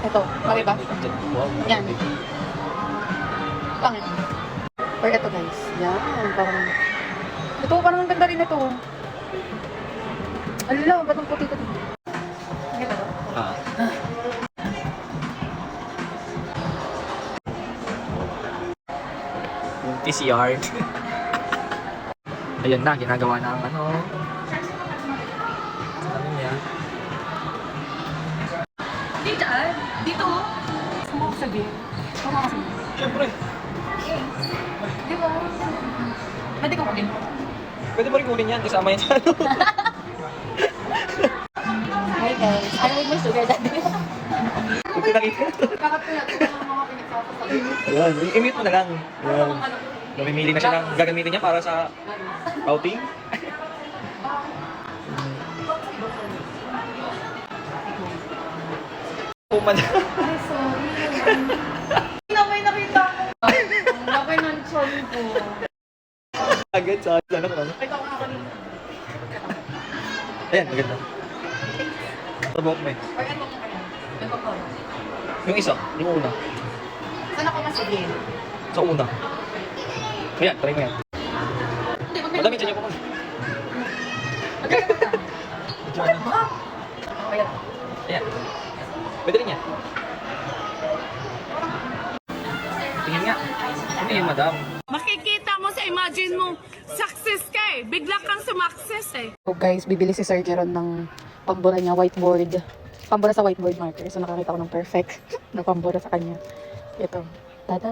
Ito, bagay ba? Wow. Yan. Pangit. Or ito guys. Yan, parang... Ito, parang ang ganda rin ito. Alala, ba't ang puti ko dito? Ang ganda to? Ah. Yung TCR. Ayun na, ginagawa na ang ano. Ano niya? Di dyan. Dito. Saan mo sabihin? Saan mo sabihin? Siyempre. Di ba? Pwede ko kunin. Pwede mo rin kunin yan, kasama yan sa ano. Hi guys, I'm with my sugar daddy. Kung pinakita. Kakap ko natin ang mga pinagsasasabi. Ayan, i-mute mo na lang. Ayan. Namimili na siya ng gagamitin niya para sa outing. Puman. Ay, sorry. Hindi na may nakita ko. Ang laki ng chon ko. Agad sa ano ko. Ito ako nakanina. Ayan, maganda. Tabok mo eh. Or ito ko kaya. Ito ko. Yung isa, yung una. Saan ako masigil? Sa una. Ayan, try mo yan. Hindi, Madami siya niyo po. Okay. Medyo ano. Ayan. Ayan. Pwede rin yan. Tingin nga. Ano yun, madam? Makikita mo sa imagine mo, success ka eh. Bigla kang sumakses eh. So guys, bibili si Sir Jeron ng pambura niya, whiteboard. Pambura sa whiteboard marker. So nakakita ko ng perfect na pambura sa kanya. Ito. Tada!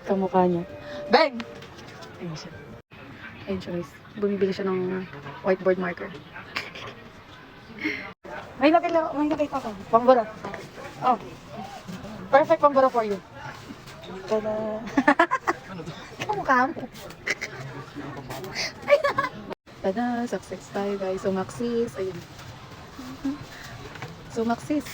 Kamukha niya. Bang! Ayun siya. Ayun siya guys. Bumibili siya ng whiteboard marker. May nakita ko. Pambura. Oh. Perfect pambura for you. Tada! Kamukha mo. Tada! Success tayo guys. So Maxis. Ayun. So Maxis.